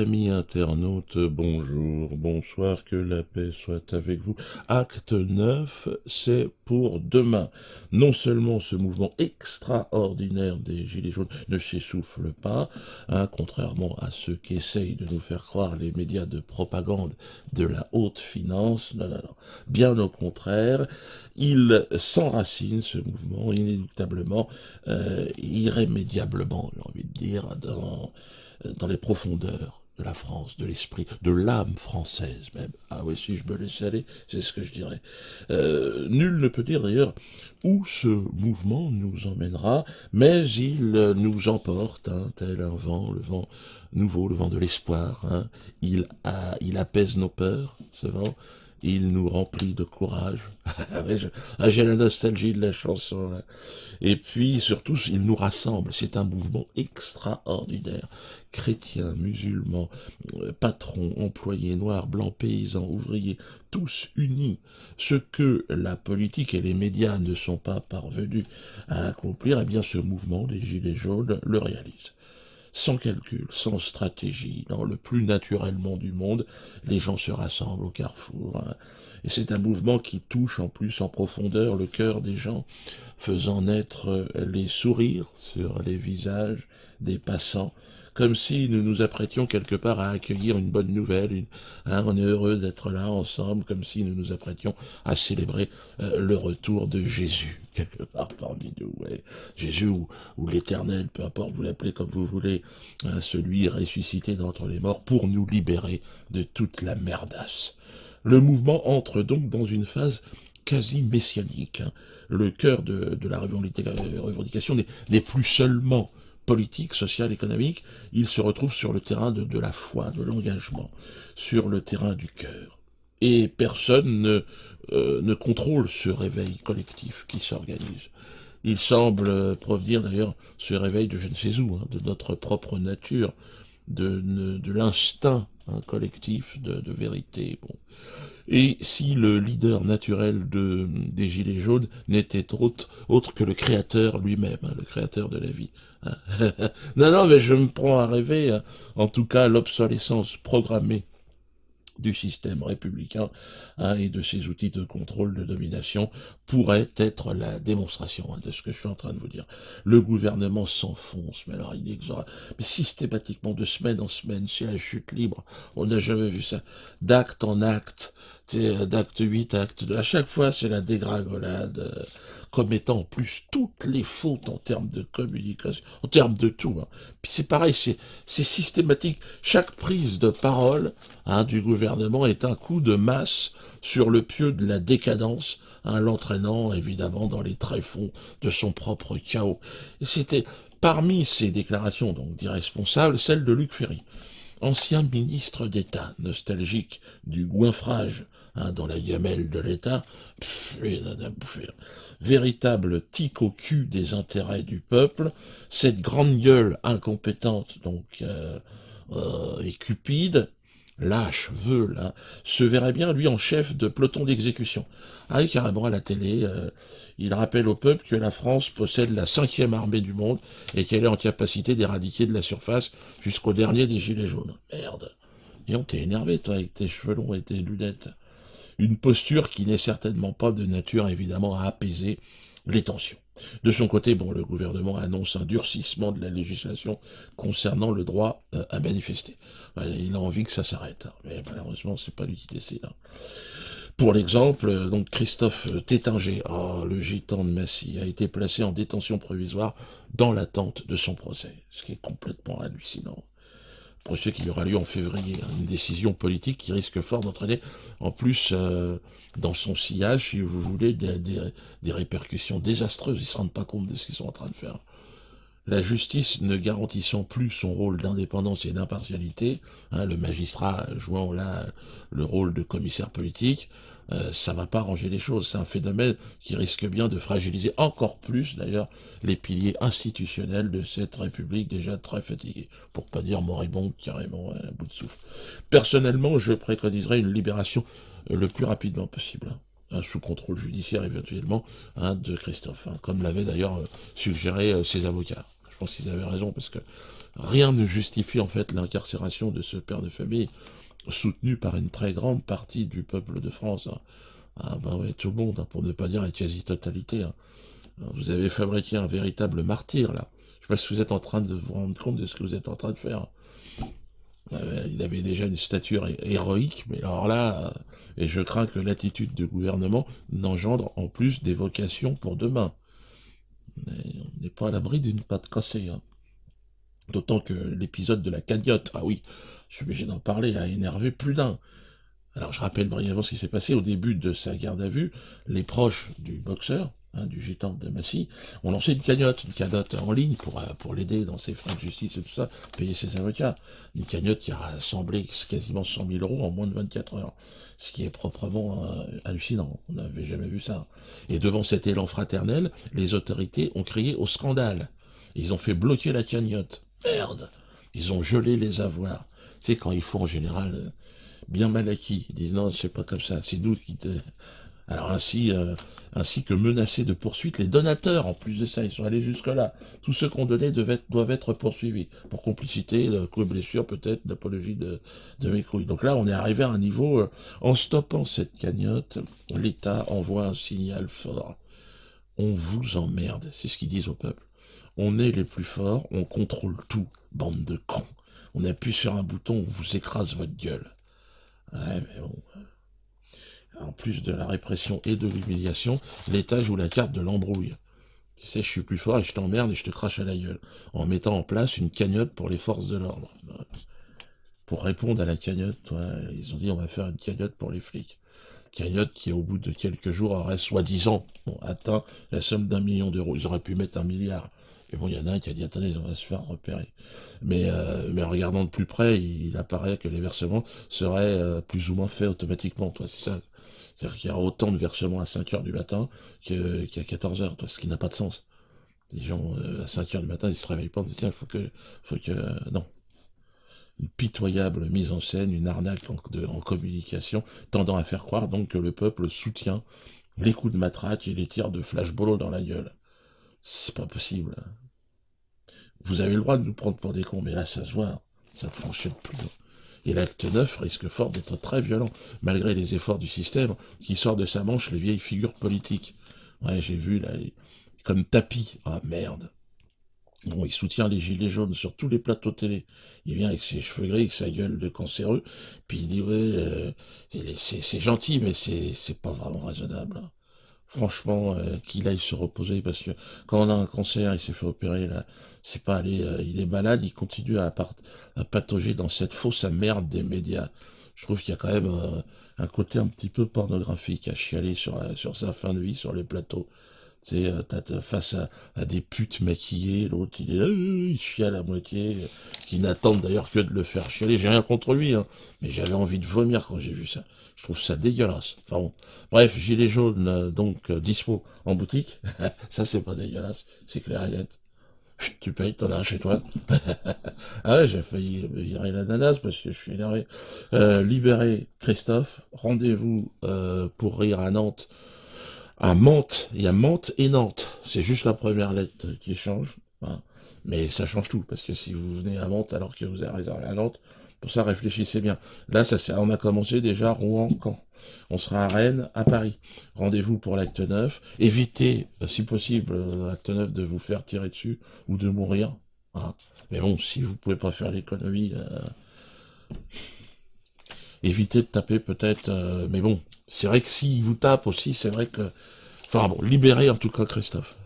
Amis internautes, bonjour, bonsoir, que la paix soit avec vous. Acte 9, c'est pour demain. Non seulement ce mouvement extraordinaire des Gilets jaunes ne s'essouffle pas, contrairement à ceux qui essayent de nous faire croire les médias de propagande de la haute finance, non, non, non. Bien au contraire, il s'enracine, ce mouvement, inéluctablement, irrémédiablement, j'ai envie de dire, dans les profondeurs de la France, de l'esprit, de l'âme française même. Ah oui, si je me laissais aller, c'est ce que je dirais. Nul ne peut dire d'ailleurs où ce mouvement nous emmènera, mais il nous emporte, tel un vent, le vent nouveau, le vent de l'espoir. Il apaise nos peurs, ce vent. Il nous remplit de courage. J'ai la nostalgie de la chanson, là. Et puis, surtout, il nous rassemble. C'est un mouvement extraordinaire. Chrétiens, musulmans, patrons, employés, noirs, blancs, paysans, ouvriers, tous unis. Ce que la politique et les médias ne sont pas parvenus à accomplir, eh bien, ce mouvement des Gilets jaunes le réalise. Sans calcul, sans stratégie, dans le plus naturellement du monde, les gens se rassemblent au carrefour. Et c'est un mouvement qui touche en plus en profondeur le cœur des gens, faisant naître les sourires sur les visages des passants, comme si nous nous apprêtions quelque part à accueillir une bonne nouvelle, on est heureux d'être là ensemble, comme si nous nous apprêtions à célébrer le retour de Jésus, quelque part parmi nous. Ouais. Jésus ou l'Éternel, peu importe, vous l'appelez comme vous voulez, celui ressuscité d'entre les morts pour nous libérer de toute la merdasse. Le mouvement entre donc dans une phase quasi messianique. Le cœur de la revendication n'est plus seulement politique, social, économique, il se retrouve sur le terrain de la foi, de l'engagement, sur le terrain du cœur. Et personne ne contrôle ce réveil collectif qui s'organise. Il semble provenir d'ailleurs, ce réveil de je ne sais où, de notre propre nature, de l'instinct collectif de vérité. Bon. Et si le leader naturel des Gilets jaunes n'était autre que le créateur lui-même, le créateur de la vie. Non, non, mais je me prends à rêver, en tout cas l'obsolescence programmée du système républicain et de ses outils de contrôle, de domination, pourrait être la démonstration de ce que je suis en train de vous dire. Le gouvernement s'enfonce, mais alors inexorable, mais systématiquement, de semaine en semaine, c'est la chute libre, on n'a jamais vu ça, d'acte en acte, d'acte 8, acte 2, à chaque fois c'est la dégringolade, commettant en plus toutes les fautes en termes de communication, en termes de tout. Puis c'est pareil, c'est systématique, chaque prise de parole du gouvernement est un coup de masse sur le pieu de la décadence, l'entraînant évidemment dans les tréfonds de son propre chaos. Et c'était parmi ces déclarations donc d'irresponsables, celle de Luc Ferry, ancien ministre d'État, nostalgique du goinfrage dans la gamelle de l'État, il en a bouffé. Véritable tic au cul des intérêts du peuple, cette grande gueule incompétente donc et cupide, lâche, veule, se verrait bien, lui, en chef de peloton d'exécution. Oui, carrément, à la télé, il rappelle au peuple que la France possède la 5e armée du monde et qu'elle est en capacité d'éradiquer de la surface jusqu'au dernier des gilets jaunes. Merde. Et on t'es énervé, toi, avec tes cheveux longs et tes lunettes. Une posture qui n'est certainement pas de nature, évidemment, à apaiser les tensions. De son côté, le gouvernement annonce un durcissement de la législation concernant le droit à manifester. Il a envie que ça s'arrête, mais malheureusement, c'est pas lui qui décide. Pour l'exemple, donc Christophe Tétinger, le gitan de Massy, a été placé en détention provisoire dans l'attente de son procès, ce qui est complètement hallucinant. Procès qui aura lieu en février, une décision politique qui risque fort d'entraîner, en plus, dans son sillage, si vous voulez, des répercussions désastreuses. Ils ne se rendent pas compte de ce qu'ils sont en train de faire. La justice ne garantissant plus son rôle d'indépendance et d'impartialité, le magistrat jouant là le rôle de commissaire politique, ça va pas arranger les choses. C'est un phénomène qui risque bien de fragiliser encore plus, d'ailleurs, les piliers institutionnels de cette République déjà très fatiguée, pour pas dire moribonde carrément, à bout de souffle. Personnellement, je préconiserais une libération le plus rapidement possible. Sous contrôle judiciaire éventuellement de Christophe, comme l'avaient d'ailleurs suggéré ses avocats. Je pense qu'ils avaient raison, parce que rien ne justifie en fait l'incarcération de ce père de famille, soutenu par une très grande partie du peuple de France. Hein. Ah bah ouais, tout le monde, hein, pour ne pas dire la quasi-totalité. Hein. Vous avez fabriqué un véritable martyr, là. Je sais pas si vous êtes en train de vous rendre compte de ce que vous êtes en train de faire. Il avait déjà une stature héroïque, mais alors là, et je crains que l'attitude du gouvernement n'engendre en plus des vocations pour demain. On n'est pas à l'abri d'une patte cassée. Hein. D'autant que l'épisode de la cagnotte, ah oui, je suis obligé d'en parler, a énervé plus d'un. Alors je rappelle brièvement ce qui s'est passé au début de sa garde à vue. Les proches du boxeur, hein, du gitan de Massy, ont lancé une cagnotte en ligne pour l'aider dans ses frais de justice et tout ça, payer ses avocats. Une cagnotte qui a rassemblé quasiment 100 000 euros en moins de 24 heures, ce qui est proprement hallucinant. On n'avait jamais vu ça. Et devant cet élan fraternel, les autorités ont crié au scandale. Ils ont fait bloquer la cagnotte. Merde! Ils ont gelé les avoirs. C'est quand il faut en général bien mal acquis. Ils disent non, c'est pas comme ça, c'est nous qui te... Alors ainsi que menacés de poursuite, les donateurs, en plus de ça, ils sont allés jusque-là. Tous ceux qu'on donnait doivent être poursuivis, pour complicité, coup de blessure peut-être, d'apologie de mes couilles. Donc là, on est arrivé à un niveau, en stoppant cette cagnotte, l'État envoie un signal fort. On vous emmerde, c'est ce qu'ils disent au peuple. On est les plus forts, on contrôle tout, bande de cons. On appuie sur un bouton, on vous écrase votre gueule. Ouais, mais bon. En plus de la répression et de l'humiliation, l'État joue la carte de l'embrouille. Tu sais, je suis plus fort et je t'emmerde et je te crache à la gueule. En mettant en place une cagnotte pour les forces de l'ordre. Pour répondre à la cagnotte, ils ont dit on va faire une cagnotte pour les flics. Cagnotte qui, au bout de quelques jours, aurait soi-disant atteint la somme d'1 million d'euros. Ils auraient pu mettre 1 milliard. Mais bon, il y en a un qui a dit, attendez, on va se faire repérer. Mais en regardant de plus près, il apparaît que les versements seraient plus ou moins faits automatiquement. Toi, c'est ça. C'est-à-dire qu'il y a autant de versements à 5 heures du matin qu'à 14 heures, toi, ce qui n'a pas de sens. Les gens, à 5 heures du matin, ils se réveillent pas, ils disent, tiens, non. Une pitoyable mise en scène, une arnaque en communication, tendant à faire croire donc que le peuple soutient les coups de matraque et les tirs de flashball dans la gueule. C'est pas possible. Vous avez le droit de nous prendre pour des cons, mais là, ça se voit, ça ne fonctionne plus. Et l'acte 9 risque fort d'être très violent, malgré les efforts du système, qui sort de sa manche les vieilles figures politiques. Ouais, j'ai vu, là, comme tapis. Ah, merde. Bon, il soutient les gilets jaunes sur tous les plateaux télé. Il vient avec ses cheveux gris, avec sa gueule de cancéreux, puis il dit, ouais, c'est gentil, mais c'est pas vraiment raisonnable. Hein. Franchement, qu'il aille se reposer, parce que quand on a un cancer, il s'est fait opérer, là, c'est pas aller, il est malade, il continue à patauger dans cette fausse merde des médias. Je trouve qu'il y a quand même un côté un petit peu pornographique à chialer sur sa fin de vie, sur les plateaux. Tu sais, t'as face à des putes maquillées, l'autre il est là, il chiale à moitié, qui n'attendent d'ailleurs que de le faire chialer. J'ai rien contre lui, hein, mais j'avais envie de vomir quand j'ai vu ça. Je trouve ça dégueulasse. Enfin bon. Bref, gilet jaune, donc dispo en boutique. Ça c'est pas dégueulasse, c'est clair et net. Chut, tu payes, t'en as un chez toi. Ah ouais, j'ai failli virer l'ananas parce que je suis énervé. Libéré Christophe, rendez-vous pour rire à Nantes. À Mantes, il y a Mantes et Nantes. C'est juste la première lettre qui change. Hein. Mais ça change tout, parce que si vous venez à Mantes alors que vous avez réservé à Nantes, pour ça réfléchissez bien. Là, on a commencé déjà Rouen, Caen. On sera à Rennes, à Paris. Rendez-vous pour l'acte 9. Évitez, si possible, l'acte 9, de vous faire tirer dessus ou de mourir. Hein. Mais bon, si vous pouvez pas faire l'économie, évitez de taper peut-être, mais bon, c'est vrai que s'il vous tape aussi, c'est vrai que... Enfin bon, libérez en tout cas Christophe.